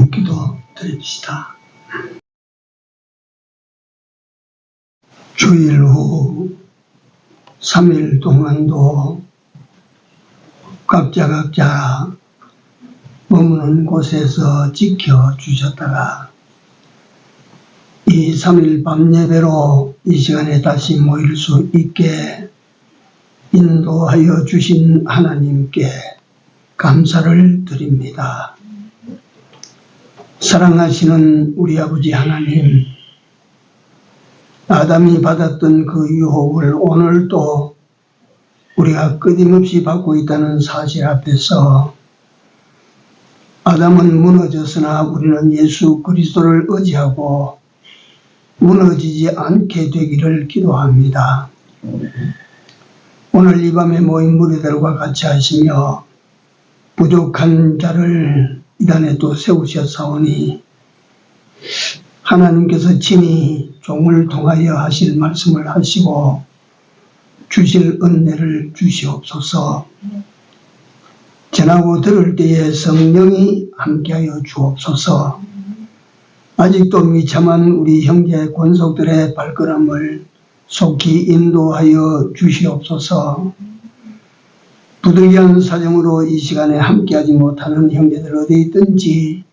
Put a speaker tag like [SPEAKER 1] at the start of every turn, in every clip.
[SPEAKER 1] 묵기도 드립시다. 주일 후 3일 동안도 각자 머무는 곳에서 지켜주셨다가 이 3일 밤 예배로 이 시간에 다시 모일 수 있게 인도하여 주신 하나님께 감사를 드립니다. 사랑하시는 우리 아버지 하나님, 아담이 받았던 그 유혹을 오늘도 우리가 끊임없이 받고 있다는 사실 앞에서 아담은 무너졌으나 우리는 예수 그리스도를 의지하고 무너지지 않게 되기를 기도합니다. 오늘 이 밤에 모인 무리들과 같이 하시며 부족한 자를 이 단에 또 세우셨사오니 하나님께서 친히 종을 통하여 하실 말씀을 하시고 주실 은혜를 주시옵소서. 전하고 들을 때에 성령이 함께하여 주옵소서. 아직도 미참한 우리 형제 권속들의 발걸음을 속히 인도하여 주시옵소서. 부득이한 사정으로 이 시간에 함께하지 못하는 형제들 어디 있든지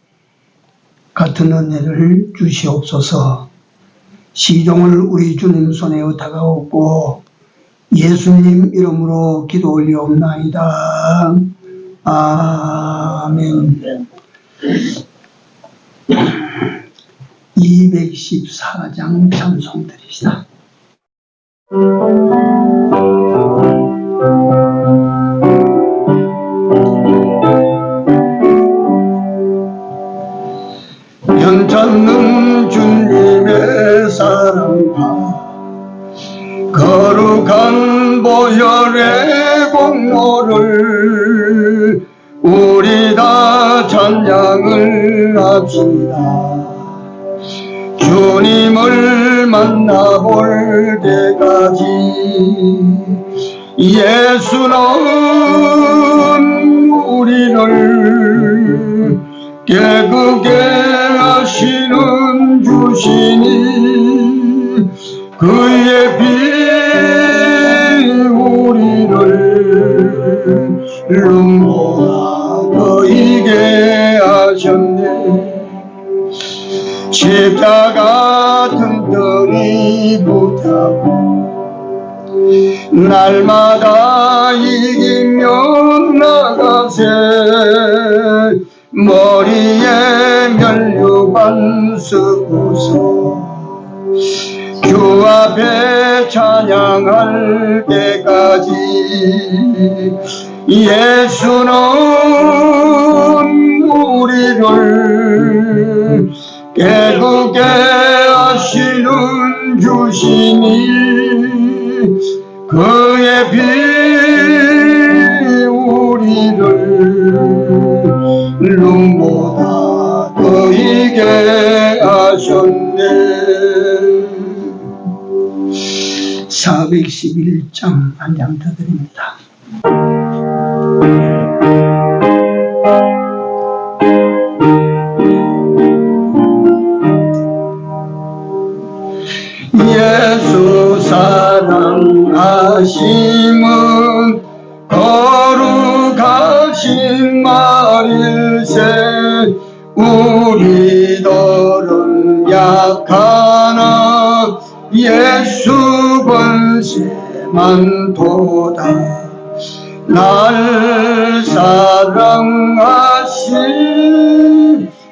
[SPEAKER 1] 같은 은혜를 주시옵소서. 시종을 우리 주님 손에 다가오고 예수님 이름으로 기도 올리옵나이다. 아멘. 214장 찬송드리시다. 변찮는 주님의 사랑과 거룩한 보혈의 공로를 우리 다 찬양을 합시다. 주님을 만나볼 때까지 예수는 우리를 깨끗게 하시는 주시니 그의 피 우리를 눈보다 더 이게 하셨네. 십자가 튼튼히 붙잡고 날마다 이기며 나가세. 머리에 면류관 쓰고서 주 앞에 찬양할 때까지 예수는 우리를 깨끗게 하시는 주시니 그의 피 우리를 눈보다 더 이게 하셨네. 411장 한 장 더 드립니다. 예수 사랑하심은 거룩하신 말일세. 우리들은 약하나 예수 권세만 도다. 날 사랑하신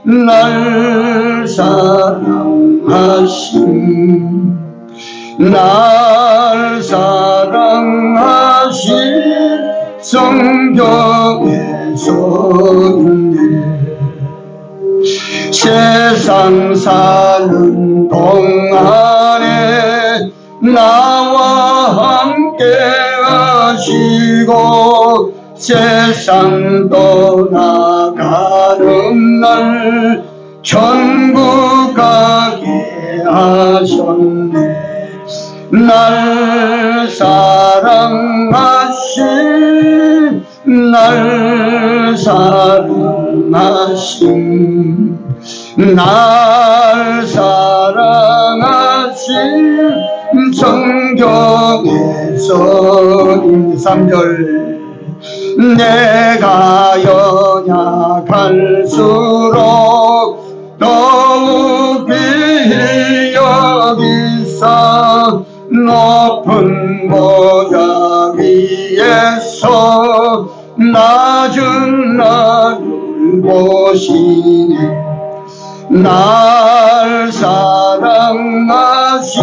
[SPEAKER 1] 날 사랑하신 날 사랑하신 성경에서 있네. 세상 사는 동안에 나와 함께 하시고 세상 떠나가는 날 천국 가게 하셨네. 날 사랑하신 날 사랑하신 날 사랑하신 성경에서 3절 내가 연약할수록 더욱 귀히 여기사 높은 보좌 위에서 낮은 나를 보시네 날 사랑하신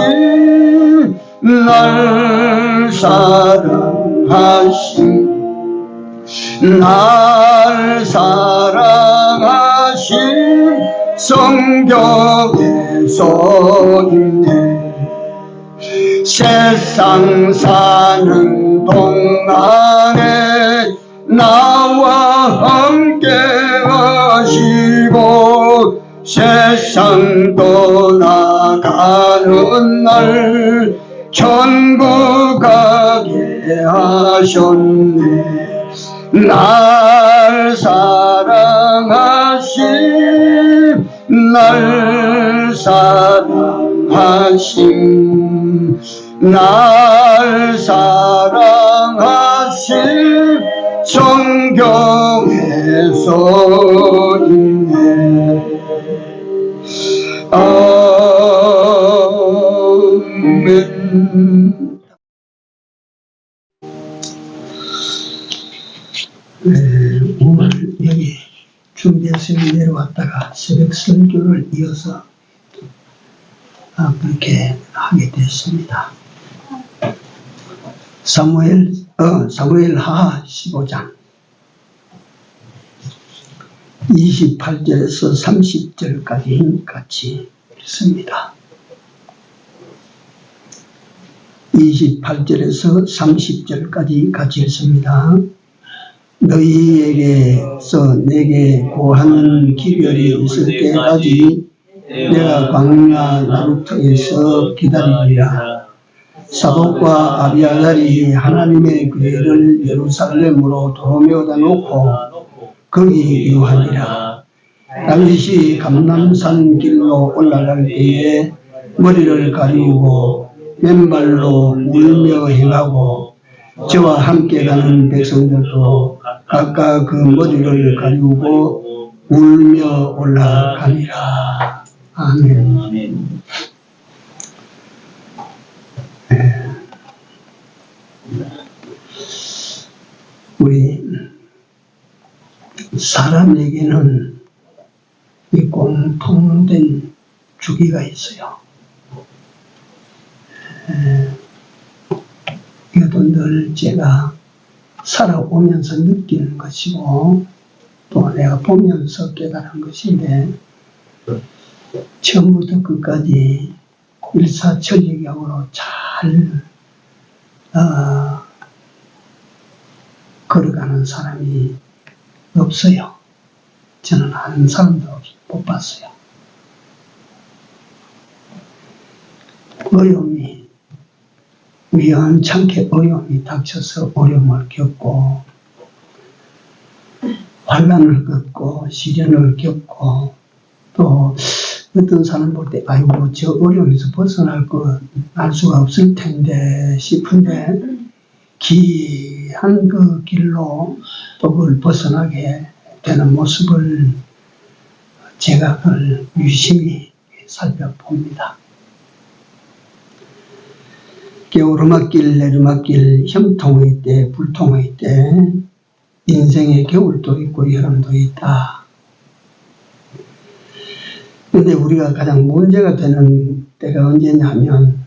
[SPEAKER 1] 날 사랑하신 날 사랑하신 성경에서 있네 세상 사는 동안에 나와 함께 하시고 세상 떠나가는 날 천국 가게 하셨네 날 사랑하신 날 사랑하신 날 사랑하신 성경에서 있네 아멘. 오늘 여기 준비해서 내려왔다가 새벽 설교를 이어서 그렇게 하게 됐습니다. 사무엘하 15장 28절에서 30절까지 같이 읽습니다. 28절에서 30절까지 같이 읽습니다. 너희에게서 내게 구하는 기별이 있을 때까지 내가 광야 나루터에서 기다리리라. 사독과 아비아달이 하나님의 교회를 예루살렘으로 도로매어다 놓고 거기 유하니라. 다윗이 감람산 길로 올라갈 때에 머리를 가리우고 맨발로 울며 행하고 저와 함께 가는 백성들도 각각 그 머리를 가리우고 울며 올라가니라. 아멘. 우리 사람에게는 이 공통된 주기가 있어요. 이것도 늘 제가 살아오면서 느끼는 것이고 또 내가 보면서 깨달은 것인데 처음부터 끝까지 일사천리경으로 잘 걸어가는 사람이 없어요. 저는 한 사람도 못 봤어요. 어려움이 우연찮게 어려움이 닥쳐서 어려움을 겪고 환난을 겪고 시련을 겪고 또 어떤 사람 볼 때 아이고 저 어려움에서 벗어날 알 수가 없을 텐데 싶은데 귀한 그 길로 또 그걸 벗어나게 되는 모습을 제가 그걸 유심히 살펴봅니다. 오르막길 내리막길 형통의 때 불통의 때 인생의 겨울도 있고 여름도 있다. 그런데 우리가 가장 문제가 되는 때가 언제냐 하면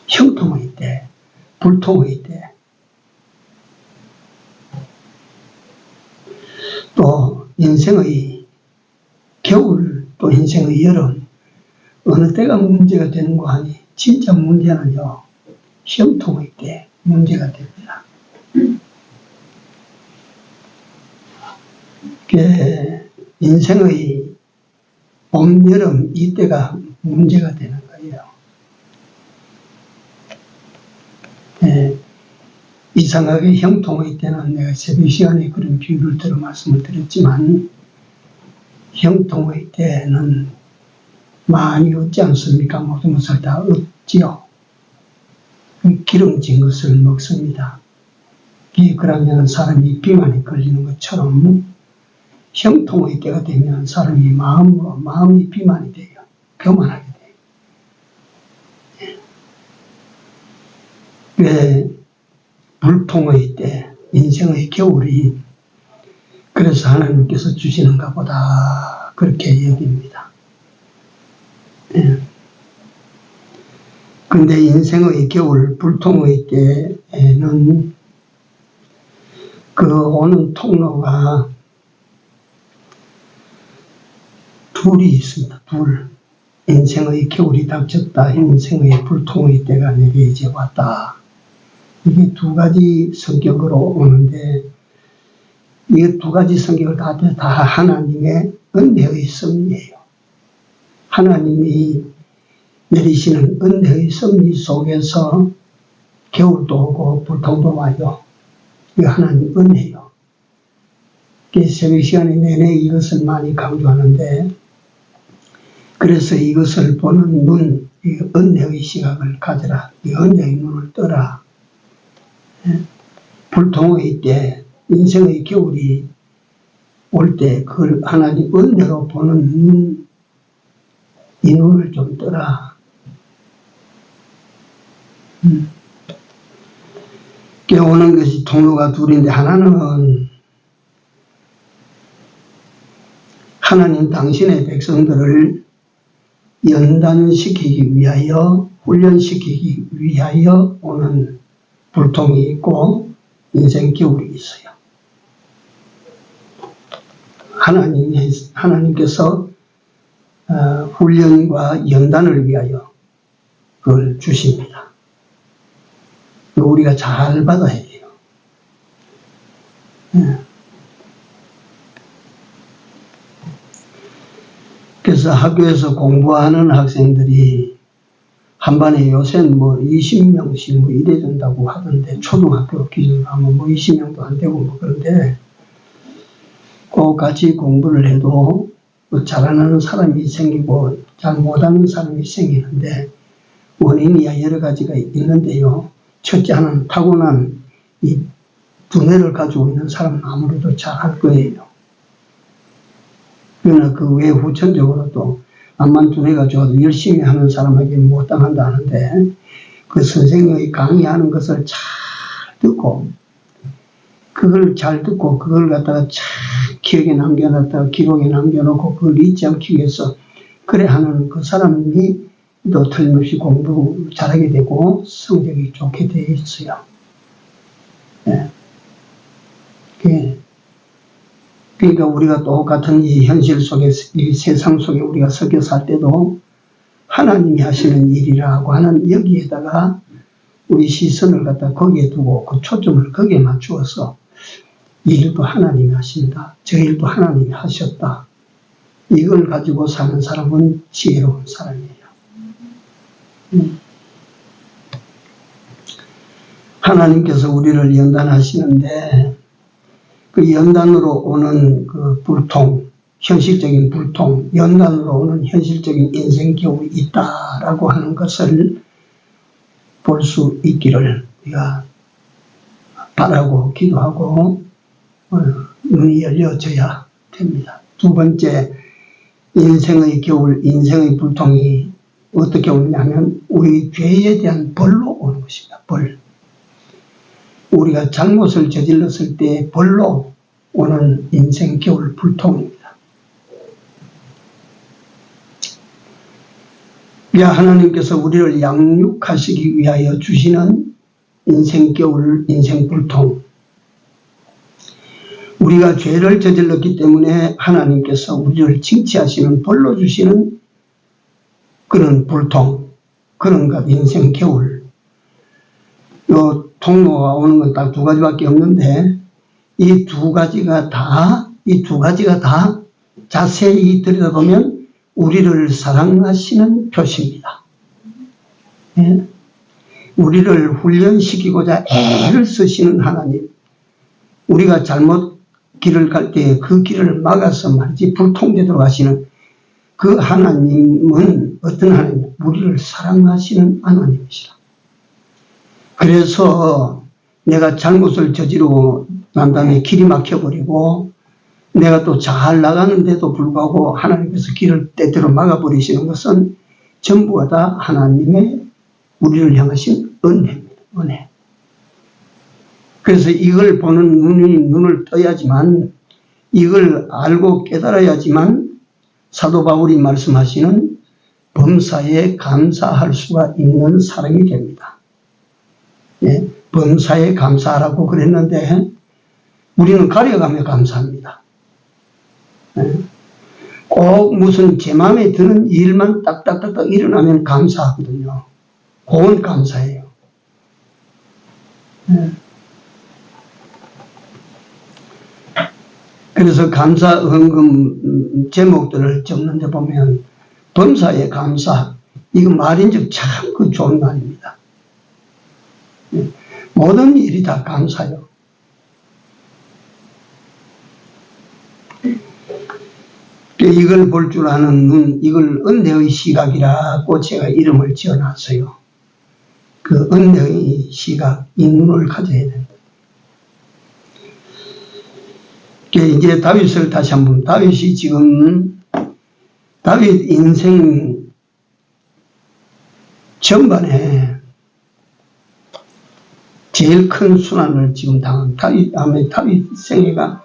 [SPEAKER 1] 형통의 때 불통의 때 또 인생의 겨울 또 인생의 여름 어느 때가 문제가 되는 거 아니 진짜 문제는요 형통의 때 문제가 됩니다. 인생의 봄, 여름 이때가 문제가 되는 거예요. 이상하게 형통의 때는 내가 새벽 시간에 그런 비유를 들어 말씀을 드렸지만 형통의 때는 많이 얻지 않습니까? 모든 것을 다 얻지요. 기름진 것을 먹습니다. 그러면 사람이 비만이 걸리는 것처럼 형통의 때가 되면 사람이 마음이 비만이 돼요. 교만하게 돼요. 왜 불통의 때, 인생의 겨울이 그래서 하나님께서 주시는가 보다 그렇게 여깁니다. 근데 인생의 겨울, 불통의 때에는 그 오는 통로가 둘이 있습니다. 둘. 인생의 겨울이 닥쳤다. 인생의 불통의 때가 내게 이제 왔다. 이게 두 가지 성격으로 오는데 이 두 가지 성격을 다 하나님의 은혜의 섭리예요. 하나님이 내리시는 은혜의 섭리 속에서 겨울도 오고 불통도 와요. 이거 하나님 은혜요. 새벽 시간에 내내 이것을 많이 강조하는데 그래서 이것을 보는 눈, 이 은혜의 시각을 가져라. 이 은혜의 눈을 떠라. 불통의 때, 인생의 겨울이 올 때 그걸 하나님 은혜로 보는 눈, 이 눈을 좀 떠라. 깨어오는 것이 통로가 둘인데 하나는 하나님 당신의 백성들을 연단시키기 위하여 훈련시키기 위하여 오는 불통이 있고 인생 겨울이 있어요. 하나님께서 훈련과 연단을 위하여 그걸 주십니다. 우리가 잘 받아야 돼요. 그래서 학교에서 공부하는 학생들이 한 반에 요새는 20명씩 이래 된다고 하던데, 초등학교 기준으로 하면 20명도 안 되고 그런데, 꼭 같이 공부를 해도 잘하는 사람이 생기고 잘 못하는 사람이 생기는데, 원인이야 여러 가지가 있는데요. 첫째 하나는 타고난 이 두뇌를 가지고 있는 사람은 아무래도 잘할 거예요. 그러나 그 외 후천적으로 또 암만 두뇌가 좋아도 열심히 하는 사람에게 못 당한다 하는데 그 선생님이 강의하는 것을 잘 듣고 그걸 잘 듣고 그걸 갖다가 잘 기억에 남겨놨다가 기록에 남겨놓고 그걸 잊지 않기 위해서 그래 하는 그 사람이 또 틀림없이 공부 잘하게 되고 성적이 좋게 되어 있어요. 그러니까 우리가 똑같은 이 현실 속에, 이 세상 속에 우리가 섞여 살 때도 하나님이 하시는 일이라고 하는 여기에다가 우리 시선을 갖다 거기에 두고 그 초점을 거기에 맞추어서 이 일도 하나님이 하신다. 저 일도 하나님이 하셨다. 이걸 가지고 사는 사람은 지혜로운 사람이에요. 하나님께서 우리를 연단하시는데 그 연단으로 오는 그 불통, 현실적인 불통, 연단으로 오는 현실적인 인생 겨울이 있다라고 하는 것을 볼 수 있기를 우리가 바라고 기도하고 눈이 열려져야 됩니다. 두 번째, 인생의 겨울, 인생의 불통이 어떻게 오느냐면 우리 죄에 대한 벌로 오는 것입니다. 벌. 우리가 잘못을 저질렀을 때 벌로 오는 인생 겨울 불통입니다. 하나님께서 우리를 양육하시기 위하여 주시는 인생 겨울, 인생 불통. 우리가 죄를 저질렀기 때문에 하나님께서 우리를 징치하시는 벌로 주시는 그런 불통, 그런 것, 인생 겨울. 요 통로가 오는 건 딱 두 가지밖에 없는데 이 두 가지가 다 자세히 들여다보면 우리를 사랑하시는 표시입니다. 우리를 훈련시키고자 애를 쓰시는 하나님. 우리가 잘못 길을 갈 때 그 길을 막아서 말이지 불통되도록 하시는 그 하나님은 어떤 하나님? 우리를 사랑하시는 하나님이시라. 그래서 내가 잘못을 저지르고 난 다음에 길이 막혀버리고 내가 또 잘 나가는데도 불구하고 하나님께서 길을 때때로 막아버리시는 것은 전부가 다 하나님의 우리를 향하신 은혜입니다. 은혜. 그래서 이걸 보는 눈을 떠야지만, 이걸 알고 깨달아야지만 사도 바울이 말씀하시는 범사에 감사할 수가 있는 사람이 됩니다. 예, 범사에 감사하라고 그랬는데 우리는 가려가며 감사합니다. 예, 꼭 무슨 제 마음에 드는 일만 딱딱딱딱 일어나면 감사하거든요. 그건 감사해요. 예. 그래서 감사 헌금 제목들을 적는 데 보면 범사에 감사, 이거 말인즉 참 그 좋은 말입니다. 모든 일이 다 감사요. 이걸 볼 줄 아는 눈, 이걸 은혜의 시각이라고 제가 이름을 지어놨어요. 그 은혜의 시각, 이 눈을 가져야 된다. 이제 다윗을 다시 한번, 다윗이 지금 다윗 인생 전반에 제일 큰 순환을 지금 당한 다윗 생애가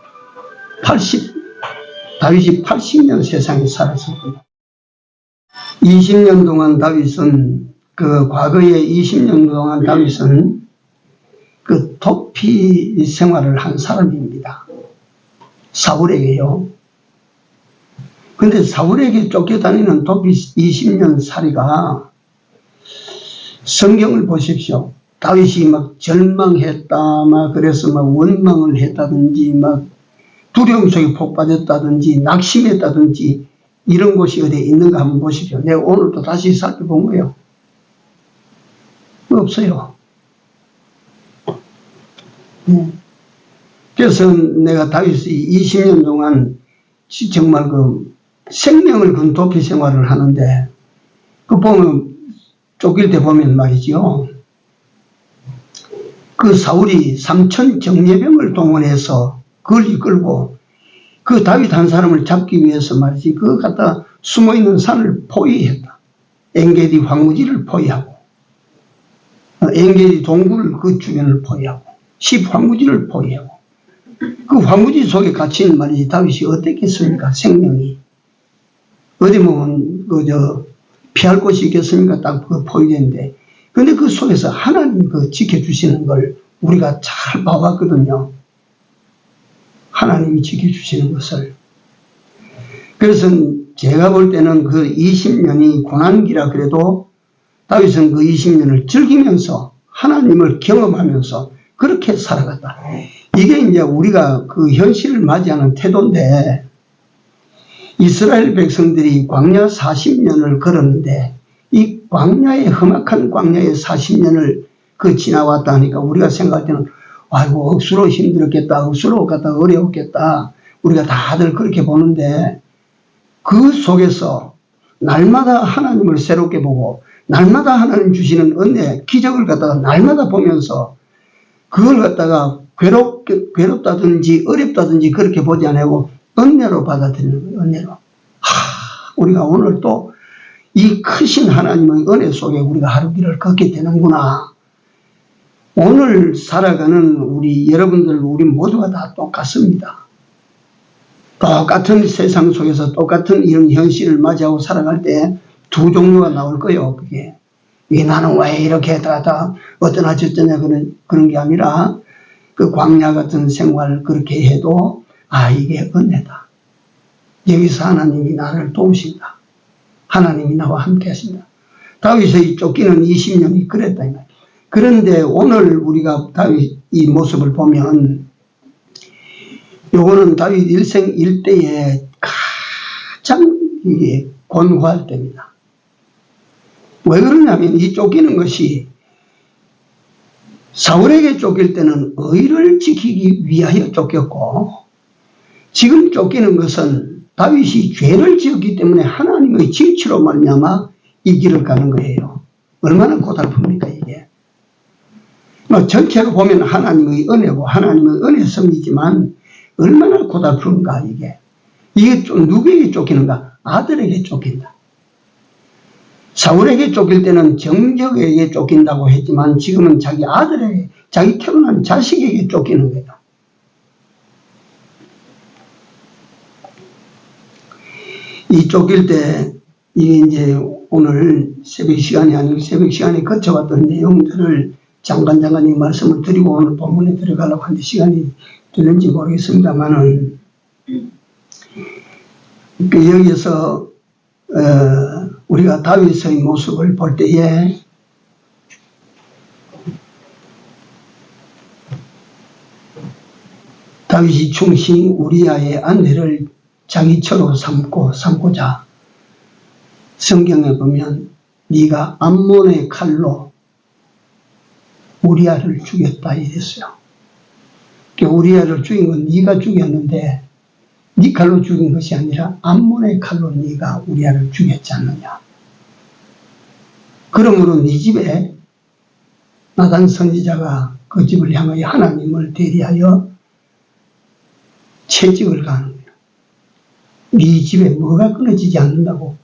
[SPEAKER 1] 다윗이 80년 세상에 살았습니다. 20년 동안 다윗은 과거에 20년 동안 다윗은 그 도피 생활을 한 사람입니다. 사울에게요. 근데 사울에게 쫓겨다니는 도피 20년 살이가, 성경을 보십시오. 다윗이 막 절망했다, 막 그래서 막 원망을 했다든지, 막 두려움 속에 폭 빠졌다든지, 낙심했다든지, 이런 곳이 어디에 있는가 한번 보십시오. 내가 오늘 또 다시 살펴본 거예요. 없어요. 그래서 내가 다윗이 20년 동안 정말 그 생명을 건 도피 생활을 하는데, 그 보면, 쫓길 때 보면 말이죠. 그 사울이 3천 정예병을 동원해서 그걸 이끌고 그 다윗 한 사람을 잡기 위해서 말이지, 그거 갖다 숨어있는 산을 포위했다. 엔게디 황무지를 포위하고, 엔게디 동굴 그 주변을 포위하고, 10 황무지를 포위하고, 그 황무지 속에 갇힌 말이지, 다윗이 어떻겠습니까? 생명이. 어디 보면, 피할 곳이 있겠습니까? 딱 그 포위되는데. 근데 그 속에서 하나님 지켜주시는 걸 우리가 잘 봐왔거든요. 하나님이 지켜주시는 것을. 그래서 제가 볼 때는 그 20년이 고난기라 그래도 다윗은 그 20년을 즐기면서 하나님을 경험하면서 그렇게 살아갔다. 이게 이제 우리가 그 현실을 맞이하는 태도인데, 이스라엘 백성들이 광야 40년을 걸었는데 이 광야의 험악한 광야의 40년을 지나왔다 하니까 우리가 생각할 때는 아이고 억수로 힘들었겠다, 억수로웠겠다, 어려웠겠다, 우리가 다들 그렇게 보는데, 그 속에서 날마다 하나님을 새롭게 보고 날마다 하나님 주시는 은혜, 기적을 갖다가 날마다 보면서 그걸 갖다가 괴롭다든지 어렵다든지 그렇게 보지 않고 은혜로 받아들이는 거예요. 은혜로. 우리가 오늘 또 이 크신 하나님의 은혜 속에 우리가 하루길을 걷게 되는구나. 오늘 살아가는 우리 여러분들, 우리 모두가 다 똑같습니다. 똑같은 세상 속에서 똑같은 이런 현실을 맞이하고 살아갈 때 두 종류가 나올 거예요. 그게 나는 왜 이렇게 다 어떠나 저떠나 그런 게 아니라, 그 광야 같은 생활 그렇게 해도 이게 은혜다. 여기서 하나님이 나를 도우신다. 하나님이 나와 함께 하신다. 다윗의 쫓기는 20년이 그랬다. 그런데 오늘 우리가 다윗 이 모습을 보면, 요거는 다윗 일생 일대에 가장 이게 곤고할 때입니다. 왜 그러냐면 이 쫓기는 것이, 사울에게 쫓길 때는 의를 지키기 위하여 쫓겼고, 지금 쫓기는 것은 다윗이 죄를 지었기 때문에 하나님의 진치로 말미암아 이 길을 가는 거예요. 얼마나 고달픕니까 이게. 전체로 보면 하나님의 은혜고 하나님의 은혜성이지만 얼마나 고달픈가 이게. 이게 누구에게 쫓기는가? 아들에게 쫓긴다. 사울에게 쫓길 때는 정적에게 쫓긴다고 했지만 지금은 자기 아들에게, 자기 태어난 자식에게 쫓기는 거예요. 이 쫓길 때, 이게 이제 오늘 새벽 시간이 아니고 새벽 시간에 거쳐왔던 내용들을 잠깐 이 말씀을 드리고 오늘 본문에 들어가려고 하는데 시간이 되는지 모르겠습니다만은, 여기서, 우리가 다윗의 모습을 볼 때에 다윗이 충신 우리아의 아내를 자기처로 삼고자 성경에 보면 네가 암몬의 칼로 우리아를 죽였다 이랬어요. 우리아를 죽인 건 네가 죽였는데 네 칼로 죽인 것이 아니라 암몬의 칼로 네가 우리아를 죽였지 않느냐. 그러므로 네 집에 나단 선지자가 그 집을 향하여 하나님을 대리하여 채찍을 가는 거예요. 네 집에 뭐가 끊어지지 않는다고?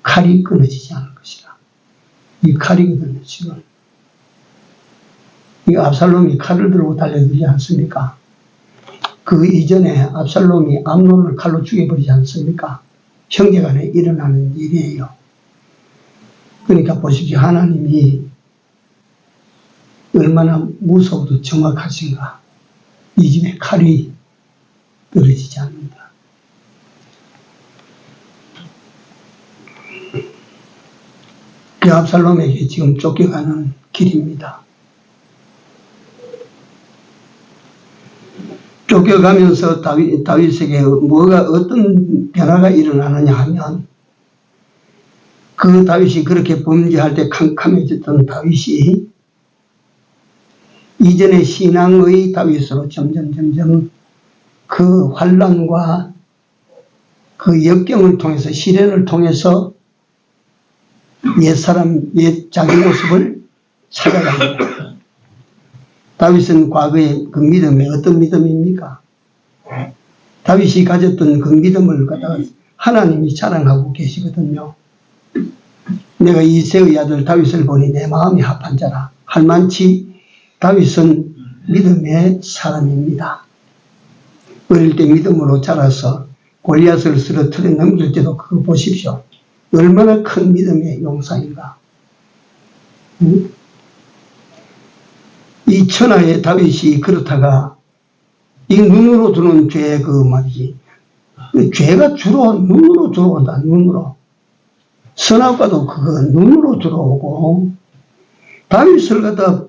[SPEAKER 1] 칼이 끊어지지 않을 것이다. 이 칼이거든요 지금. 이 압살롬이 칼을 들고 달려들지 않습니까? 그 이전에 압살롬이 암논을 칼로 죽여버리지 않습니까? 형제간에 일어나는 일이에요. 그러니까 보십시오. 하나님이 얼마나 무서워도 정확하신가. 이 집에 칼이 떨어지지 않는다. 그 압살롬에게 지금 쫓겨가는 길입니다. 쫓겨가면서 다윗에게 어떤 변화가 일어나느냐 하면 그 다윗이 그렇게 범죄할 때 캄캄해졌던 다윗이 이전의 신앙의 다윗으로 점점 그 환난과 그 역경을 통해서 시련을 통해서 옛 자기 모습을 찾아갑니다. 다윗은 과거의 그 믿음이 어떤 믿음입니까? 다윗이 가졌던 그 믿음을 갖다가 하나님이 자랑하고 계시거든요. 내가 이새의 아들 다윗을 보니 내 마음이 합한 자라. 할만치 다윗은 믿음의 사람입니다. 어릴 때 믿음으로 자라서 골리앗을 쓰러뜨려 넘길 때도 그거 보십시오. 얼마나 큰 믿음의 용사인가. 이 천하의 다윗이 그렇다가 이 눈으로 들어오는 죄 말이지. 죄가 주로 눈으로 들어온다. 눈으로. 선악과도 그거 눈으로 들어오고 다윗을 갖다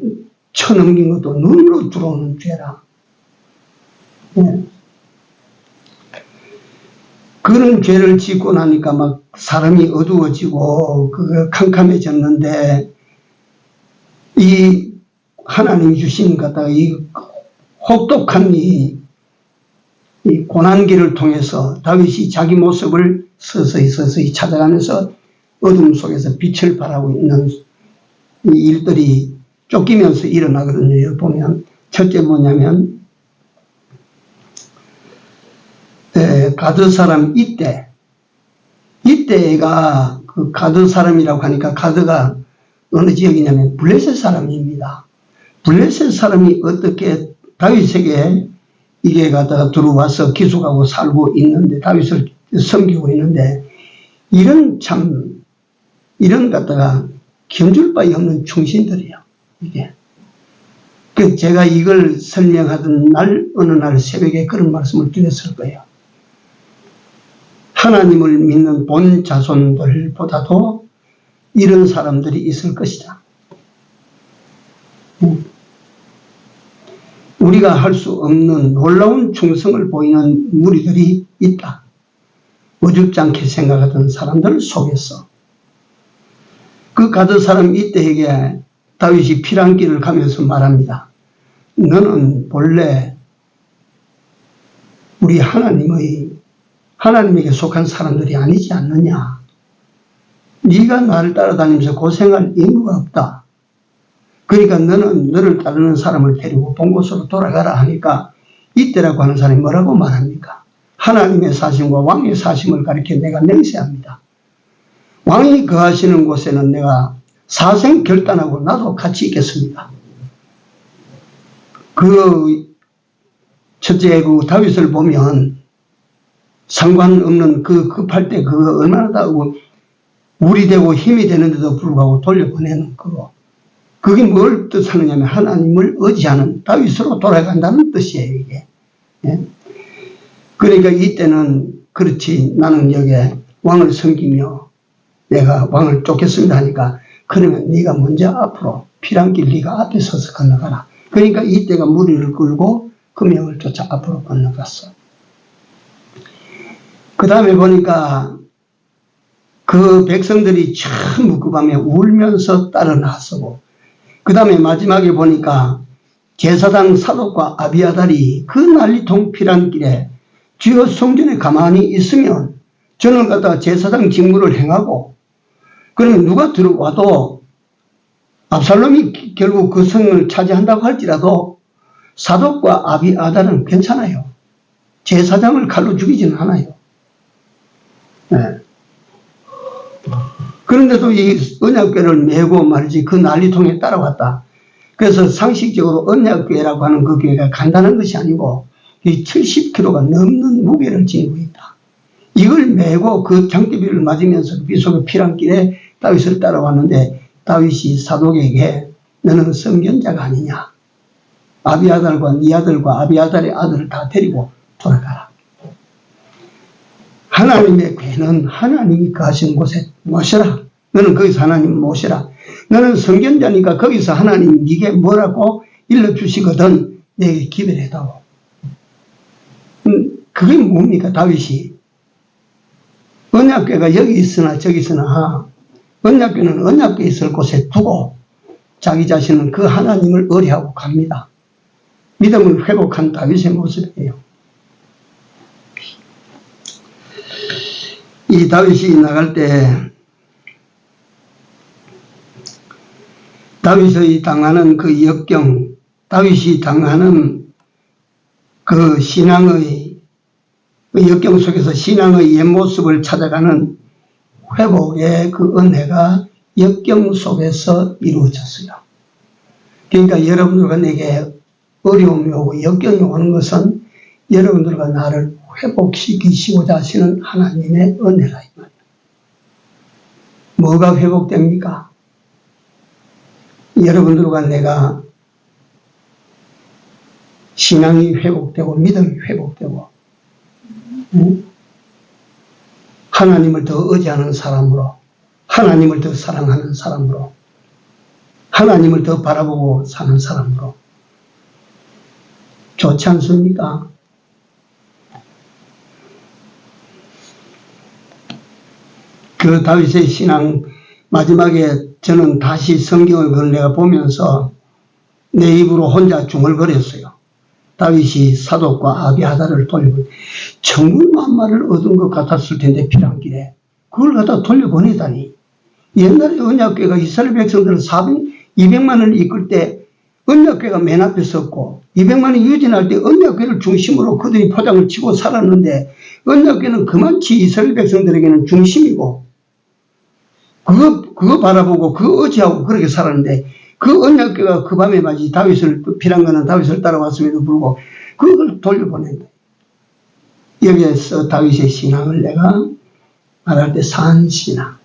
[SPEAKER 1] 쳐넘긴 것도 눈으로 들어오는 죄라. 예. 그런 죄를 짓고 나니까 막 사람이 어두워지고 그거 캄캄해졌는데 이 하나님이 주신 갖다가 이 혹독한 이 고난길을 통해서 다윗이 자기 모습을 서서히 찾아가면서 어둠 속에서 빛을 발하고 있는 이 일들이 쫓기면서 일어나거든요. 여기 보면 첫째 뭐냐면 가드 사람 이때가 그 가드 사람이라고 하니까 가드가 어느 지역이냐면 블레셋 사람입니다. 블레셋 사람이 어떻게 다윗에게 이게 갖다가 들어와서 기숙하고 살고 있는데 다윗을 섬기고 있는데 이런 갖다가 견줄 바에 없는 충신들이에요. 이게. 그 제가 이걸 설명하던 날 어느 날 새벽에 그런 말씀을 드렸을 거예요. 하나님을 믿는 본 자손들보다도 이런 사람들이 있을 것이다. 우리가 할 수 없는 놀라운 충성을 보이는 무리들이 있다. 어줍지 않게 생각하던 사람들 속에서. 그 가드 사람 이때에게 다윗이 피란길을 가면서 말합니다. 너는 본래 우리 하나님에게 속한 사람들이 아니지 않느냐. 네가 나를 따라다니면서 고생할 의무가 없다. 그러니까 너는 너를 따르는 사람을 데리고 본 곳으로 돌아가라 하니까 이때라고 하는 사람이 뭐라고 말합니까? 하나님의 사심과 왕의 사심을 가리켜 내가 맹세합니다. 왕이 거하시는 곳에는 내가 사생 결단하고 나도 같이 있겠습니다. 첫째 다윗을 보면 상관없는 급할 때 얼마나 다 우리 되고 힘이 되는데도 불구하고 돌려보내는 그게 뭘 뜻하느냐면 하나님을 의지하는 다윗으로 돌아간다는 뜻이에요, 이게. 예? 그러니까 이때는 그렇지, 나는 여기 왕을 섬기며 내가 왕을 쫓겠습니다 하니까, 그러면 네가 먼저 앞으로 피란길 네가 앞에 서서 건너가라. 그러니까 이때가 무리를 끌고 그 명을 쫓아 앞으로 건너갔어. 그 다음에 보니까 그 백성들이 전부 그 밤에 울면서 따라 나서고, 그 다음에 마지막에 보니까 제사장 사독과 아비아달이 그 난리통 피란길에 주여 성전에 가만히 있으면 저는 갖다가 제사장 직무를 행하고, 그러면 누가 들어와도 압살롬이 결국 그 성을 차지한다고 할지라도 사독과 아비아달은 괜찮아요. 제사장을 칼로 죽이지는 않아요. 네. 그런데도 이 언약궤를 메고 말이지 그 난리통에 따라왔다. 그래서 상식적으로 언약궤라고 하는 그 궤가 간단한 것이 아니고 이 70kg가 넘는 무게를 지니고 있다. 이걸 메고 그 장대비를 맞으면서 그 비속의 피란길에 다윗을 따라왔는데, 다윗이 사독에게 너는 선견자가 아니냐. 아비아달과 네 아들과 아비아달의 아들을 다 데리고 돌아가라. 하나님의 궤는 하나님이 거하시는 곳에 모셔라. 너는 거기서 하나님 모셔라. 너는 선견자니까 거기서 하나님 네게 뭐라고 일러주시거든 내게 기별을 해다오. 그게 뭡니까? 다윗이 언약궤가 여기 있으나 저기 있으나 언약궤는 언약궤 있을 곳에 두고 자기 자신은 그 하나님을 의뢰하고 갑니다. 믿음을 회복한 다윗의 모습이에요. 이 다윗이 나갈 때 다윗이 당하는 그 역경, 다윗이 당하는 그 신앙의 역경 속에서 신앙의 옛 모습을 찾아가는 회복의 그 은혜가 역경 속에서 이루어졌어요. 그러니까 여러분들과 내게 어려움이 오고 역경이 오는 것은 여러분들과 나를 회복시키시고자 하시는 하나님의 은혜라 이 말이에요. 뭐가 회복됩니까? 여러분들과 내가 신앙이 회복되고 믿음이 회복되고 하나님을 더 의지하는 사람으로, 하나님을 더 사랑하는 사람으로, 하나님을 더 바라보고 사는 사람으로 좋지 않습니까? 그 다윗의 신앙 마지막에 저는 다시 성경을 내가 보면서 내 입으로 혼자 중얼거렸어요. 다윗이 사독과 아비아달을 돌려보내 천군만마를 얻은 것 같았을 텐데 피란길에 그걸 갖다 돌려보내다니. 옛날에 언약궤가 이스라엘 백성들은 200만을 이끌 때 언약궤가 맨 앞에 섰고 200만이 유진할 때 언약궤를 중심으로 그들이 포장을 치고 살았는데, 언약궤는 그만치 이스라엘 백성들에게는 중심이고 그거 바라보고 그 의지하고 그렇게 살았는데, 그 언약궤가 그 밤에 마치 피란가는 다윗을 따라왔음에도 불구하고 그걸 돌려보낸다. 여기에서 다윗의 신앙을 내가 말할 때 산신앙,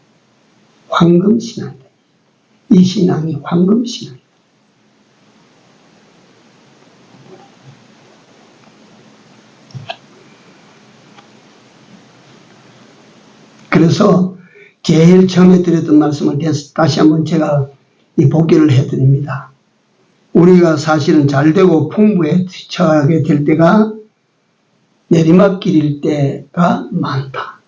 [SPEAKER 1] 황금신앙이다. 이 신앙이 황금신앙이다. 그래서 제일 처음에 드렸던 말씀을 다시 한번 제가 복기를 해드립니다. 우리가 사실은 잘되고 풍부에 처하게 될 때가 내리막길일 때가 많다.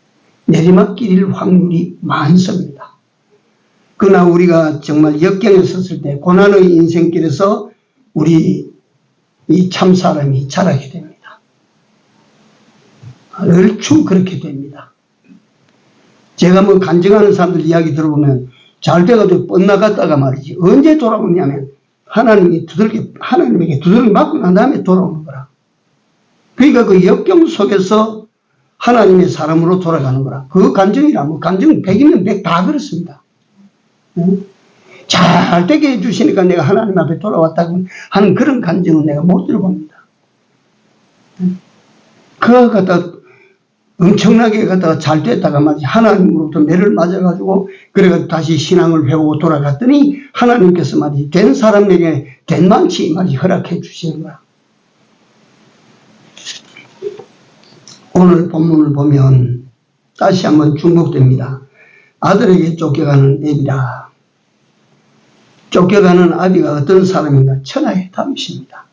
[SPEAKER 1] 내리막길일 확률이 많습니다. 그러나 우리가 정말 역경에 섰을 때 고난의 인생길에서 우리 이 참사람이 자라게 됩니다. 얼추 그렇게 됩니다. 제가 뭐 간증하는 사람들 이야기 들어보면 잘 돼가지고 뻗나갔다가 말이지 언제 돌아오냐면 하나님에게 두들겨 맞고 난 다음에 돌아오는 거라. 그러니까 그 역경 속에서 하나님의 사람으로 돌아가는 거라. 그 간증이라 뭐 간증 100이면 100 다 그렇습니다. 응? 잘 되게 해주시니까 내가 하나님 앞에 돌아왔다고 하는 그런 간증은 내가 못 들어봅니다. 그거 갖다 엄청나게 갖다가 잘 됐다가 말이지 하나님으로부터 매를 맞아가지고 그래가 다시 신앙을 배우고 돌아갔더니 하나님께서 말이지 된 사람에게 된만치 말이지 허락해 주시는 거야. 오늘 본문을 보면 다시 한번 중복됩니다. 아들에게 쫓겨가는 애비라. 쫓겨가는 아비가 어떤 사람인가? 천하의 다윗입니다.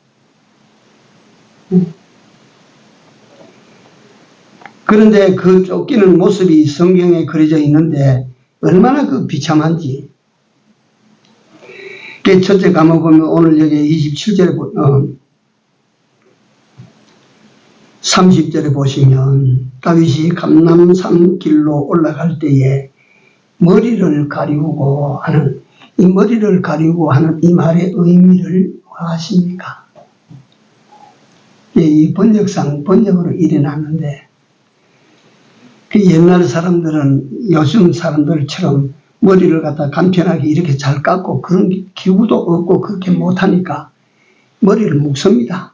[SPEAKER 1] 그런데 그 쫓기는 모습이 성경에 그려져 있는데 얼마나 그 비참한지. 첫째 과목 보면 오늘 여기 27절에 30절에 보시면 다윗이 감람산 길로 올라갈 때에 머리를 가리우고 하는 이 머리를 가리우고 하는 이 말의 의미를 아십니까? 이 번역으로 일어났는데 그 옛날 사람들은 요즘 사람들처럼 머리를 갖다 간편하게 이렇게 잘 깎고 그런 기구도 없고 그렇게 못하니까 머리를 묶습니다.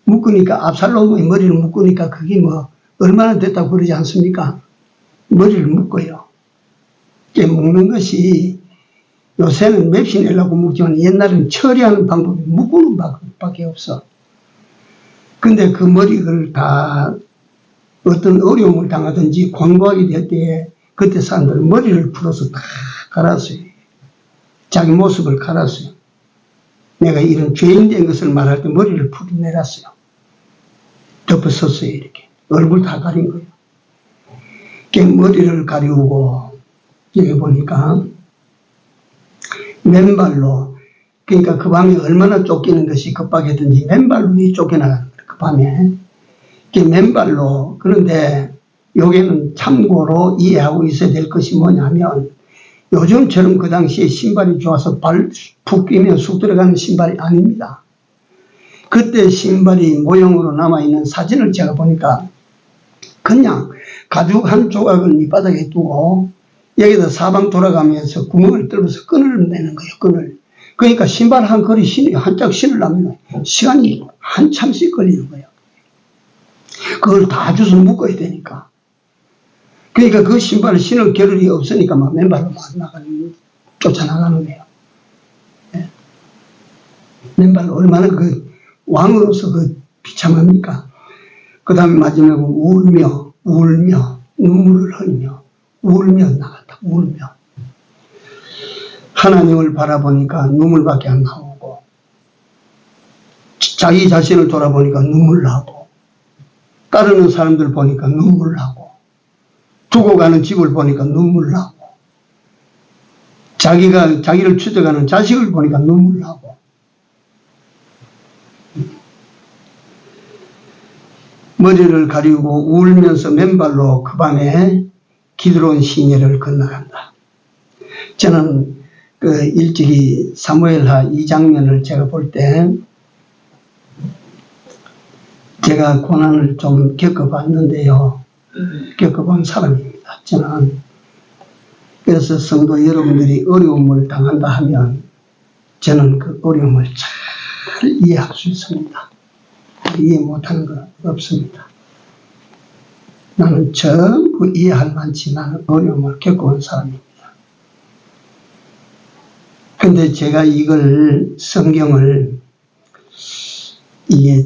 [SPEAKER 1] 묶으니까 압살롬의 머리를 묶으니까 그게 뭐 얼마나 됐다고 그러지 않습니까? 머리를 묶어요. 이게 묶는 것이 요새는 맵시 내려고 묶지만 옛날에는 처리하는 방법이 묶는 방법밖에 없어. 근데 그 머리를 다 어떤 어려움을 당하든지 권고하게 될 때에 그때 사람들은 머리를 풀어서 다 갈았어요. 자기 모습을 갈았어요. 내가 이런 죄인 된 것을 말할 때 머리를 풀어내놨어요. 덮어섰어요. 이렇게 얼굴 다 가린 거예요. 머리를 가리우고 여기 보니까 맨발로, 그러니까 그 밤에 얼마나 쫓기는 것이 급박했든지 맨발로 쫓겨나가는 거예요. 그 밤에 맨발로. 그런데 여기는 참고로 이해하고 있어야 될 것이 뭐냐면 요즘처럼 그 당시에 신발이 좋아서 발 푹 끼면 쑥 들어가는 신발이 아닙니다. 그때 신발이 모형으로 남아있는 사진을 제가 보니까 그냥 가죽 한 조각을 밑바닥에 두고 여기다 사방 돌아가면서 구멍을 뚫어서 끈을 내는 거예요. 끈을. 그러니까 신발 한 거리 한 짝 신으려면 시간이 한참씩 걸리는 거예요. 그걸 다 주워 묶어야 되니까. 그러니까 그 신발을 신을 겨를이 없으니까 막 맨발로 막 쫓아나가는 거예요. 네. 맨발로 얼마나 그 왕으로서 그 비참합니까? 그 다음에 마지막에 울며 눈물을 흘리며 울며 나갔다. 울며. 하나님을 바라보니까 눈물밖에 안 나오고 자기 자신을 돌아보니까 눈물 나고 따르는 사람들 보니까 눈물 나고 두고 가는 집을 보니까 눈물 나고 자기를 추적하는 자식을 보니까 눈물 나고 머리를 가리우고 울면서 맨발로 그 밤에 기드론 시내를 건너간다. 저는 그 일찍이 사무엘하 이 장면을 제가 볼 때 제가 고난을 좀 겪어봤는데요. 겪어본 사람입니다. 저는. 그래서 성도 여러분들이 어려움을 당한다 하면 저는 그 어려움을 잘 이해할 수 있습니다. 이해 못하는 건 없습니다. 나는 전부 이해할 만치 나는 어려움을 겪어온 사람입니다. 근데 제가 이걸 성경을 이게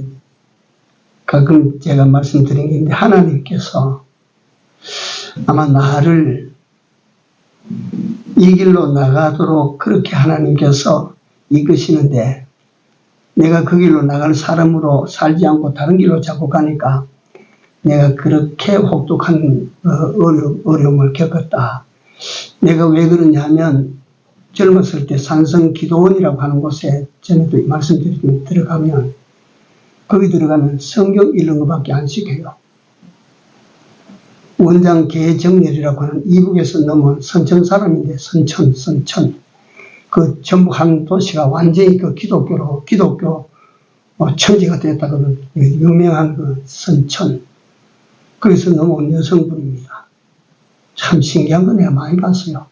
[SPEAKER 1] 가끔 제가 말씀드린 게 있는데 하나님께서 아마 나를 이 길로 나가도록 그렇게 하나님께서 이끄시는데 내가 그 길로 나갈 사람으로 살지 않고 다른 길로 자꾸 가니까 내가 그렇게 혹독한 어려움을 겪었다. 내가 왜 그러냐 하면 젊었을 때 산성 기도원이라고 하는 곳에 전에도 말씀드리면 들어가면 거기 들어가면 성경 읽는 것밖에 안 시켜요. 원장 계정렬이라고 하는 이북에서 넘어온 선천 사람인데, 선천. 그 전북 한 도시가 완전히 그 기독교 천지가 됐다고는 유명한 그 선천. 거기서 넘어온 여성분입니다. 참 신기한 거 내가 많이 봤어요.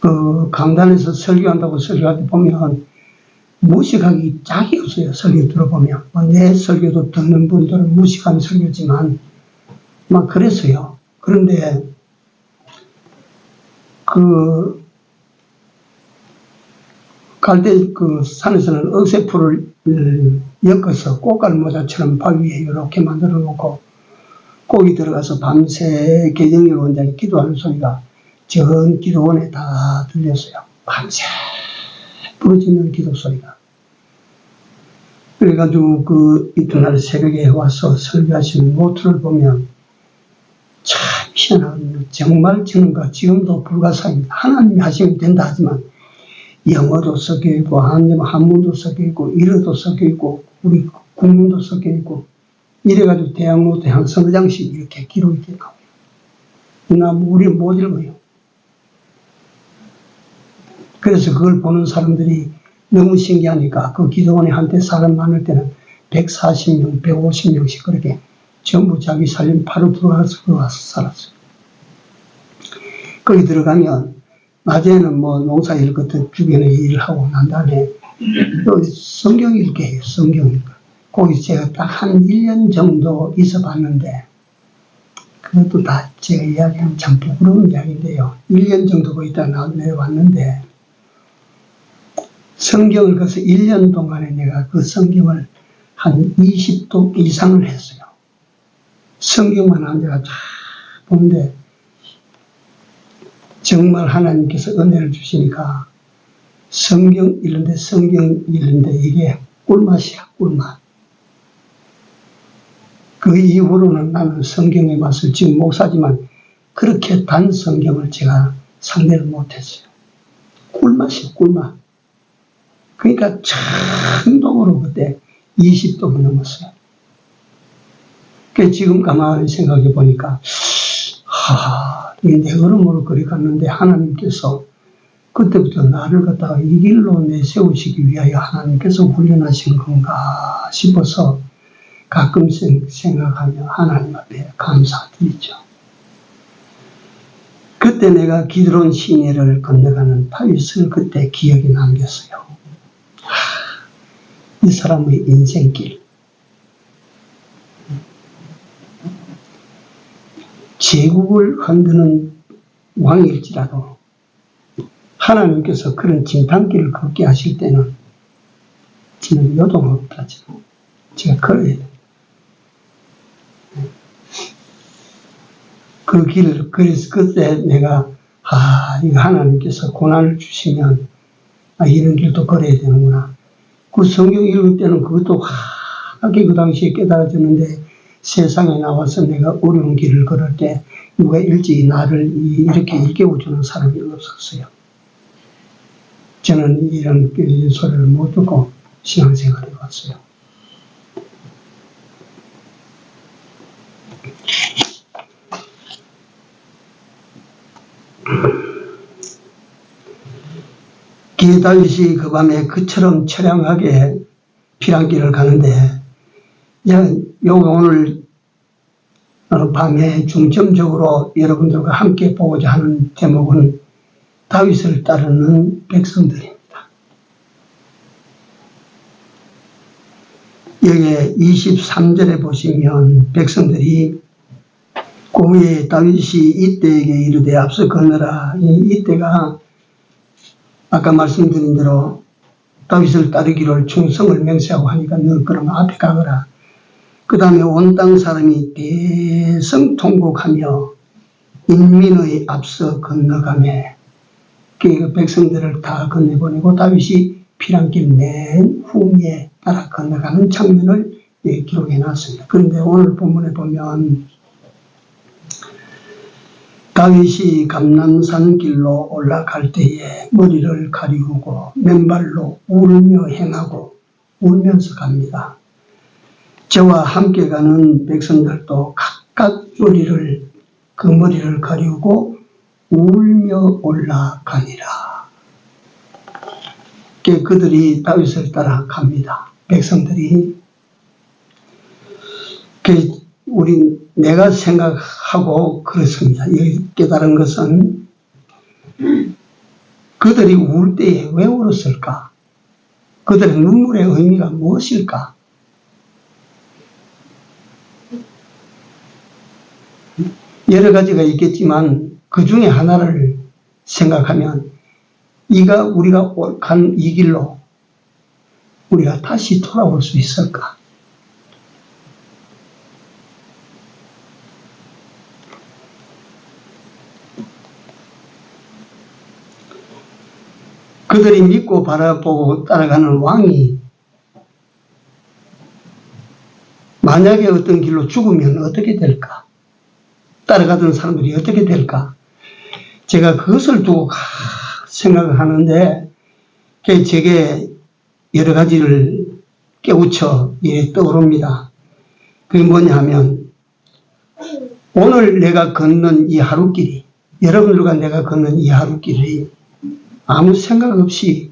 [SPEAKER 1] 그 강단에서 설교한다고 설교할 때 보면 무식하기 짝이 없어요. 설교 들어보면. 내 설교도 듣는 분들은 무식한 설교지만 막 그랬어요. 그런데 그 갈대 그 산에서는 억새풀을 엮어서 꽃갈 모자처럼 바위 위에 이렇게 만들어 놓고 거기 들어가서 밤새 계정렬 원장이 기도하는 소리가 전 기도원에 다 들렸어요. 밤새 부르짖는 기도 소리가. 그래가지고 그 이튿날 새벽에 와서 설교하시는 노트를 보면 참 희한한, 정말 저는가 지금도 불가사입니다. 하나님이 하시면 된다 하지만 영어도 섞여 있고 한문도 섞여 있고 일어도 섞여 있고 우리 국문도 섞여 있고 이래가지고 대학 노트에 한 서너 장씩 이렇게 기록이 돼 나와요. 우리 못 읽어요. 그래서 그걸 보는 사람들이 너무 신기하니까 그 기도원에 한때 사람 많을 때는 140명, 150명씩 그렇게 전부 자기 살림 바로 들어와서 그 와서 살았어요. 거기 들어가면 낮에는 뭐 농사일 것들 주변에 일을 하고 난 다음에 성경 읽게 해요. 성경 읽고. 거기 제가 딱 한 1년 정도 있어 봤는데 그것도 다 제가 이야기하면 참 부끄러운 이야기인데요. 1년 정도 거기 있다가 내려왔는데 성경을 그래서 1년 동안에 내가 그 성경을 한 20도 이상을 했어요. 성경만 앉아가 쫙 보는데 정말 하나님께서 은혜를 주시니까 성경 읽는데 이게 꿀맛이야, 꿀맛. 그 이후로는 나는 성경의 맛을, 지금 목사지만 그렇게 단 성경을 제가 상대를 못했어요. 꿀맛이요, 꿀맛. 그러니까 참동으로 그때 20도가 넘었어요. 그 지금 가만히 생각해 보니까 내 걸음으로 그리 갔는데 하나님께서 그때부터 나를 갖다가 이 길로 내세우시기 위하여 하나님께서 훈련하신 건가 싶어서 가끔 생각하며 하나님 앞에 감사드리죠. 그때 내가 기드론 시내를 건너가는 다윗을 그때 기억에 남겼어요. 이 사람의 인생길. 제국을 흔드는 왕일지라도 하나님께서 그런 진탄길을 걷게 하실 때는 저는 요동없다. 제가 걸어야 돼요. 그 길을, 그래서 그때 내가, 이거 하나님께서 고난을 주시면, 이런 길도 걸어야 되는구나. 그 성경 읽을 때는 그것도 환하게 그 당시에 깨달아졌는데, 세상에 나와서 내가 어려운 길을 걸을 때, 누가 일찍이 나를 이렇게 일깨워주는 사람이 없었어요. 저는 이런 소리를 못 듣고 신앙생활을 해왔어요. 다윗이 그 밤에 그처럼 처량하게 피란길을 가는데, 오늘 밤에 중점적으로 여러분들과 함께 보고자 하는 제목은 다윗을 따르는 백성들입니다. 여기에 23절에 보시면 백성들이 고위에 다윗이 이때에게 이르되 앞서 건너라. 이때가 아까 말씀드린 대로 다윗을 따르기를 충성을 맹세하고 하니까 너 그러면 앞에 가거라. 그 다음에 온 땅 사람이 대성통곡하며 인민의 앞서 건너가매 그 백성들을 다 건네보내고 다윗이 피란길 맨 후미에 따라 건너가는 장면을 기록해 놨습니다. 그런데 오늘 본문에 보면 다윗이 감람산 길로 올라갈 때에 머리를 가리우고 맨발로 울며 행하고 울면서 갑니다. 저와 함께 가는 백성들도 깍두리를 그 머리를 가리우고 울며 올라가니라. 그들이 다윗을 따라 갑니다. 백성들이. 내가 생각하고 그렇습니다. 깨달은 것은 그들이 울 때에 왜 울었을까? 그들의 눈물의 의미가 무엇일까? 여러 가지가 있겠지만 그 중에 하나를 생각하면 우리가 간 이 길로 우리가 다시 돌아올 수 있을까? 그들이 믿고 바라보고 따라가는 왕이 만약에 어떤 길로 죽으면 어떻게 될까? 따라가던 사람들이 어떻게 될까? 제가 그것을 두고 생각을 하는데 제게 여러 가지를 깨우쳐 떠오릅니다. 그게 뭐냐 하면 오늘 내가 걷는 이 하루길이, 여러분들과 내가 걷는 이 하루길이 아무 생각 없이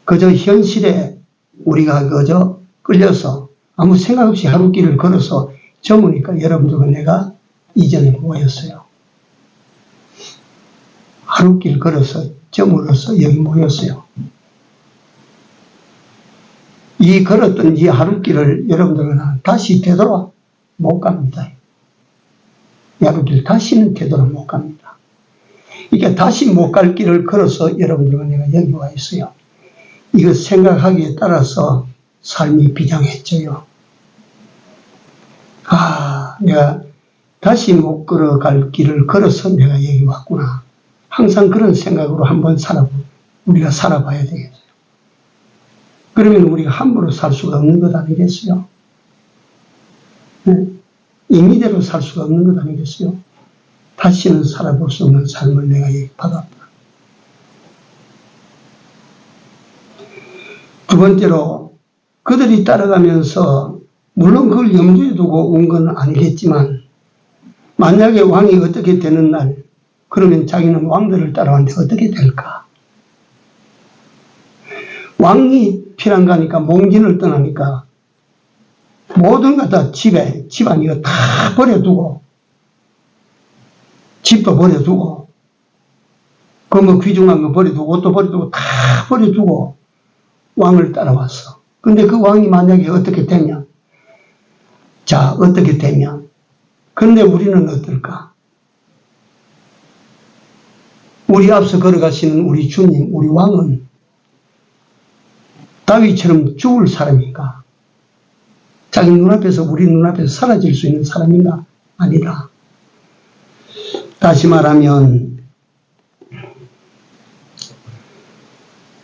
[SPEAKER 1] 그저 현실에 우리가 그저 끌려서 아무 생각 없이 하루길을 걸어서 저무니까 여러분들과 내가 이전에 모였어요. 하루길 걸어서 저물어서 여기 모였어요. 이 걸었던 이 하루길을 여러분들은 다시 되돌아 못 갑니다. 이 하루길 다시는 되돌아 못 갑니다. 이게 다시 못 갈 길을 걸어서 여러분들과 내가 여기 와 있어요. 이거 생각하기에 따라서 삶이 비장해져요. 내가 다시 못 걸어갈 길을 걸어서 내가 여기 왔구나. 항상 그런 생각으로 한번 우리가 살아봐야 되겠어요. 그러면 우리가 함부로 살 수가 없는 것 아니겠어요? 네? 임의대로 살 수가 없는 것 아니겠어요? 다시는 살아볼 수 없는 삶을 내가 여기 받았다. 두 번째로 그들이 따라가면서 물론 그걸 염두에 두고 온 건 아니겠지만 만약에 왕이 어떻게 되는 날 그러면 자기는 왕들을 따라왔는데 어떻게 될까? 왕이 필요한 거니까 몽진을 떠나니까 모든 것 다 집안 이거 다 버려두고 집도 버려두고 그 뭐 귀중한 거 버려두고 옷도 버려두고 다 버려두고 왕을 따라왔어. 근데 그 왕이 만약에 어떻게 되면 어떻게 되면 근데 우리는 어떨까? 우리 앞서 걸어가시는 우리 주님, 우리 왕은 다윗처럼 죽을 사람인가? 자기 눈앞에서 우리 눈앞에서 사라질 수 있는 사람인가? 아니다. 다시 말하면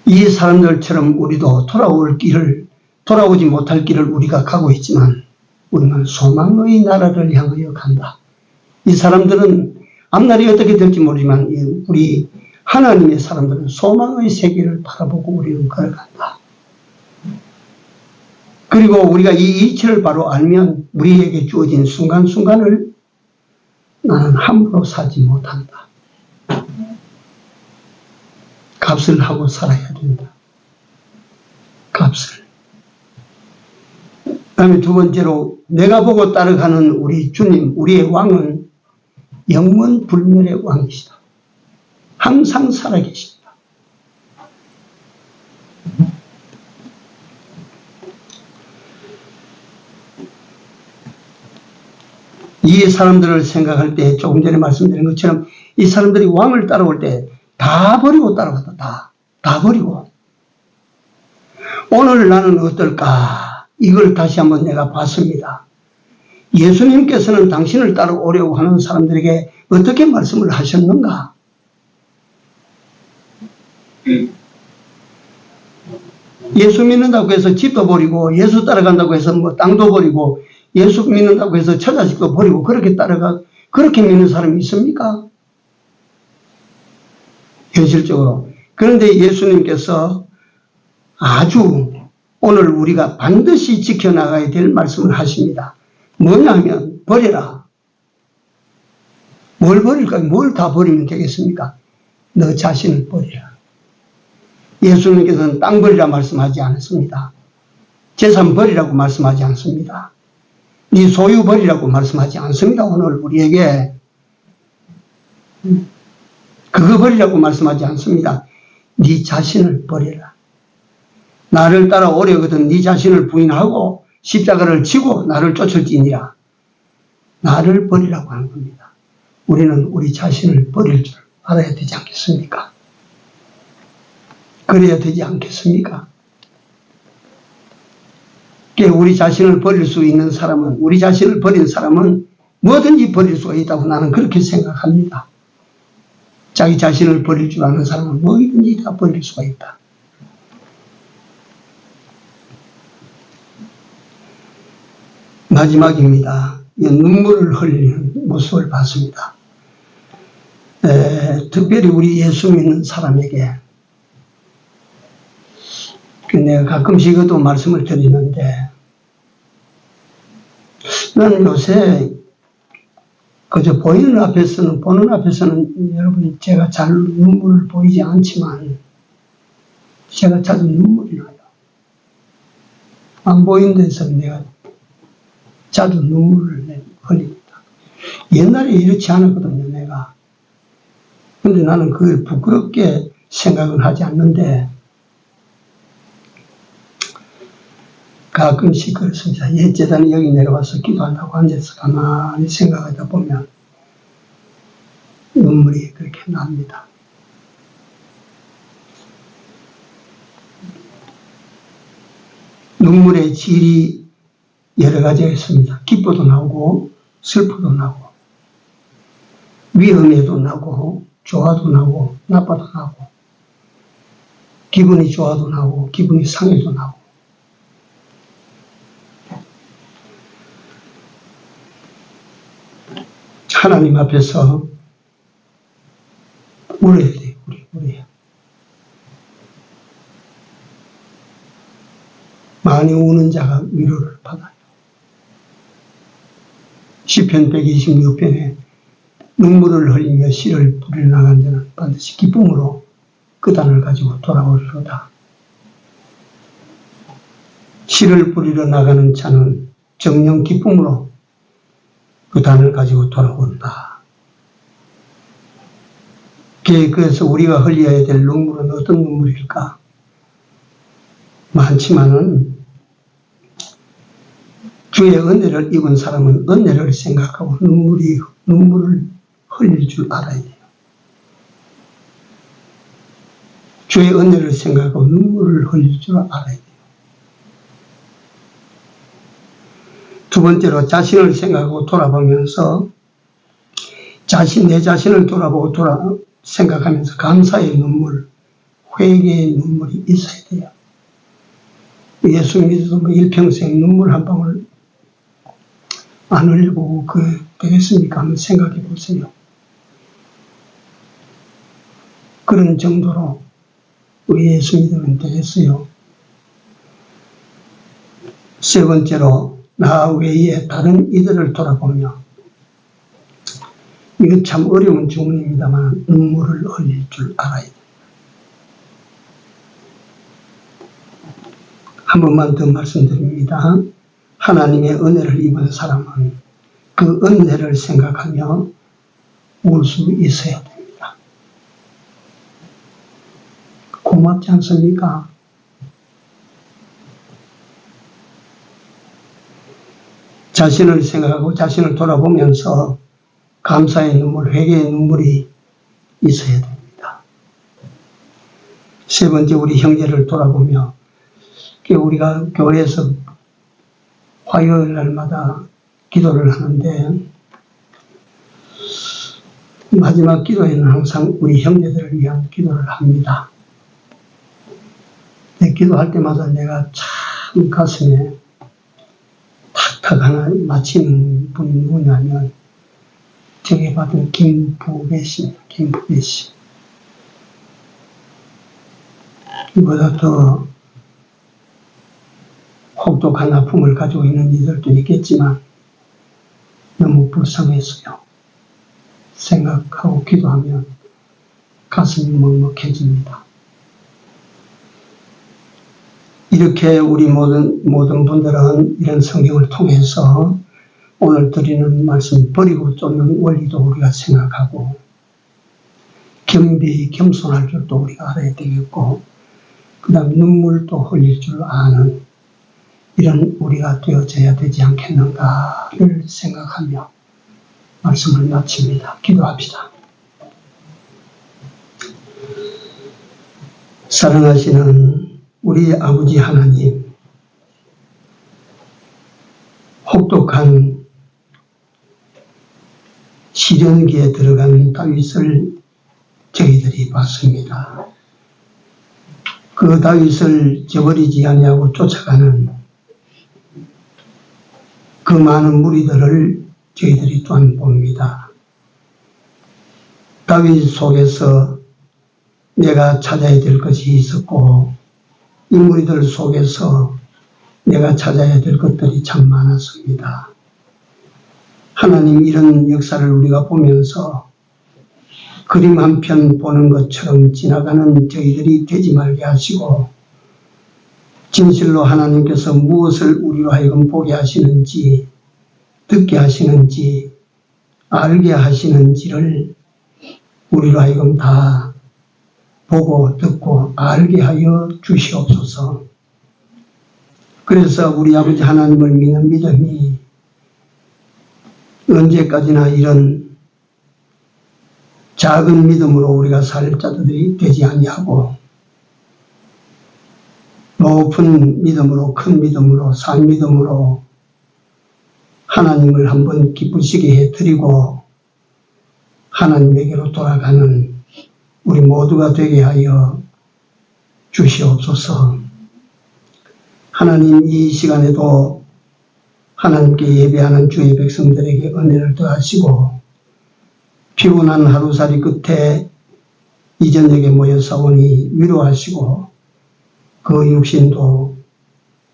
[SPEAKER 1] 이 사람들처럼 우리도 돌아오지 못할 길을 우리가 가고 있지만 우리는 소망의 나라를 향하여 간다. 이 사람들은 앞날이 어떻게 될지 모르지만 우리 하나님의 사람들은 소망의 세계를 바라보고 우리는 걸어간다. 그리고 우리가 이 이치를 바로 알면 우리에게 주어진 순간순간을 나는 함부로 살지 못한다. 값을 하고 살아야 된다. 값을. 그 다음에 두 번째로 내가 보고 따라가는 우리 주님, 우리의 왕은 영원 불멸의 왕이시다. 항상 살아계십니다. 이 사람들을 생각할 때 조금 전에 말씀드린 것처럼 이 사람들이 왕을 따라올 때 다 버리고 따라갔다. 다 버리고. 오늘 나는 어떨까? 이걸 다시 한번 내가 봤습니다. 예수님께서는 당신을 따라오려고 하는 사람들에게 어떻게 말씀을 하셨는가? 예수 믿는다고 해서 집도 버리고 예수 따라간다고 해서 뭐 땅도 버리고 예수 믿는다고 해서 처자식도 버리고 그렇게 믿는 사람이 있습니까? 현실적으로. 그런데 예수님께서 아주 오늘 우리가 반드시 지켜나가야 될 말씀을 하십니다. 뭐냐면 버려라. 뭘 버릴까요? 뭘 다 버리면 되겠습니까? 너 자신을 버리라. 예수님께서는 땅 버리라 말씀하지 않았습니다. 재산 버리라고 말씀하지 않습니다. 네 소유 버리라고 말씀하지 않습니다. 오늘 우리에게 그거 버리라고 말씀하지 않습니다. 네 자신을 버리라. 나를 따라 오려거든 네 자신을 부인하고 십자가를 지고 나를 쫓을지니라. 나를 버리라고 하는 겁니다. 우리는 우리 자신을 버릴 줄 알아야 되지 않겠습니까? 그래야 되지 않겠습니까? 우리 자신을 버릴 수 있는 사람은, 우리 자신을 버린 사람은 뭐든지 버릴 수가 있다고 나는 그렇게 생각합니다. 자기 자신을 버릴 줄 아는 사람은 뭐든지 다 버릴 수가 있다. 마지막입니다. 눈물을 흘리는 모습을 봤습니다. 특별히 우리 예수 믿는 사람에게 내가 가끔씩 이것도 말씀을 드리는데, 나는 요새 그저 보는 앞에서는 여러분 제가 잘 눈물을 보이지 않지만 제가 자주 눈물이 나요. 안 보이는 데서 내가 자주 눈물을 흘립니다. 옛날에 이렇지 않았거든요, 내가. 근데 나는 그걸 부끄럽게 생각은 하지 않는데, 가끔씩 그렇습니다. 옛재단에 여기 내려와서 기도한다고 앉아서 가만히 생각하다 보면 눈물이 그렇게 납니다. 눈물의 질이 여러 가지가 있습니다. 기뻐도 나오고 슬퍼도 나고 위험에도 나고 좋아도 나고 나빠도 나고 기분이 좋아도 나고 기분이 상해도 나고. 하나님 앞에서 울어야 돼요. 울어야. 많이 우는 자가 위로를 받아요. 시편 126편에 눈물을 흘리며 씨를 뿌리러 나간 자는 반드시 기쁨으로 그 단을 가지고 돌아오리로다. 씨를 뿌리러 나가는 자는 정녕 기쁨으로 그 단을 가지고 돌아온다. 그래서 우리가 흘려야 될 눈물은 어떤 눈물일까? 많지만은 주의 은혜를 입은 사람은 은혜를 생각하고 눈물을 흘릴 줄 알아야 돼요. 주의 은혜를 생각하고 눈물을 흘릴 줄 알아야 돼요. 두 번째로 자신을 생각하고 돌아보면서 내 자신을 돌아보고 생각하면서 감사의 눈물, 회개의 눈물이 있어야 돼요. 예수 믿어서 일평생 눈물 한 방울 안 흘리고 되겠습니까? 한번 생각해 보세요. 그런 정도로 우리 예수 믿으면 되겠어요. 세 번째로 나 외에 다른 이들을 돌아보며, 이거 참 어려운 주문입니다만 눈물을 흘릴 줄 알아야 돼요. 한 번만 더 말씀드립니다. 하나님의 은혜를 입은 사람은 그 은혜를 생각하며 울 수 있어야 됩니다. 고맙지 않습니까? 자신을 생각하고 자신을 돌아보면서 감사의 눈물, 회개의 눈물이 있어야 됩니다. 세 번째, 우리 형제를 돌아보며, 우리가 교회에서 화요일 날마다 기도를 하는데 마지막 기도에는 항상 우리 형제들을 위한 기도를 합니다. 기도할 때마다 내가 참 가슴에 탁탁 하나 맞히는 분이 누구냐면 저게 받은 김부배 씨입니다. 김부배 씨. 이보다 더 혹독한 아픔을 가지고 있는 이들도 있겠지만 너무 불쌍했어요. 생각하고 기도하면 가슴이 먹먹해집니다. 이렇게 우리 모든 분들은 이런 성경을 통해서 오늘 드리는 말씀, 버리고 쫓는 원리도 우리가 생각하고 겸비히 겸손할 줄도 우리가 알아야 되겠고, 그 다음 눈물도 흘릴 줄 아는 이런 우리가 되어져야 되지 않겠는가를 생각하며 말씀을 마칩니다. 기도합시다. 사랑하시는 우리 아버지 하나님, 혹독한 시련기에 들어간 다윗을 저희들이 봤습니다. 그 다윗을 저버리지 아니하고 쫓아가는 그 많은 무리들을 저희들이 또한 봅니다. 다윗 속에서 내가 찾아야 될 것이 있었고, 이 무리들 속에서 내가 찾아야 될 것들이 참 많았습니다. 하나님, 이런 역사를 우리가 보면서 그림 한 편 보는 것처럼 지나가는 저희들이 되지 말게 하시고, 진실로 하나님께서 무엇을 우리로 하여금 보게 하시는지, 듣게 하시는지, 알게 하시는지를 우리로 하여금 다 보고 듣고 알게 하여 주시옵소서. 그래서 우리 아버지 하나님을 믿는 믿음이 언제까지나 이런 작은 믿음으로 우리가 살 자들이 되지 아니하고, 높은 믿음으로, 큰 믿음으로, 산 믿음으로 하나님을 한번 기쁘시게 해드리고 하나님에게로 돌아가는 우리 모두가 되게 하여 주시옵소서. 하나님, 이 시간에도 하나님께 예배하는 주의 백성들에게 은혜를 더하시고, 피곤한 하루살이 끝에 이 저녁에 모여 싸우니 위로하시고, 그 육신도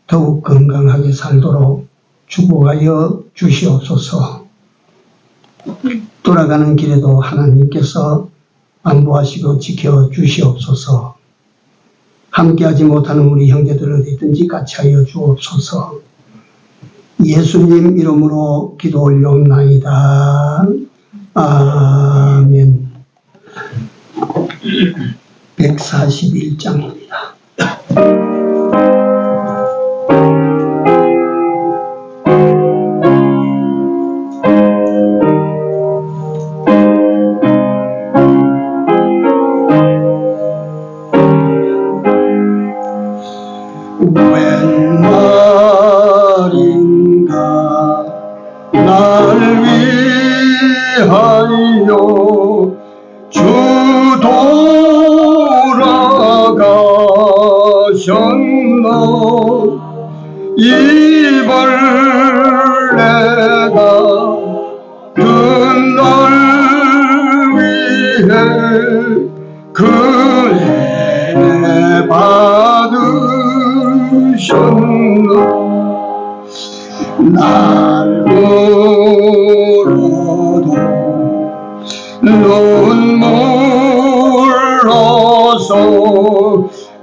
[SPEAKER 1] 더욱 건강하게 살도록 축복하여 주시옵소서. 돌아가는 길에도 하나님께서 안보하시고 지켜 주시옵소서. 함께하지 못하는 우리 형제들 어디든지 같이 하여 주옵소서. 예수님 이름으로 기도 올려옵나이다. 아멘. 141장입니다. 웬 말인가 날 위하여 주 돌아가셨나. 이발 내가 그날 위해 그 은혜 받으셨나. 날로도 눈물로서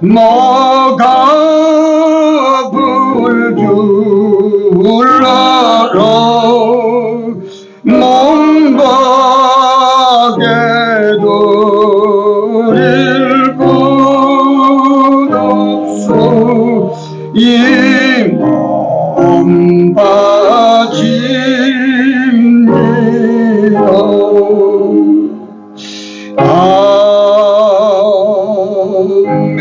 [SPEAKER 1] 먹어볼 줄 알아. 몸밖에도 잃을 것 없어. 이 몸 바칩니다. 아멘.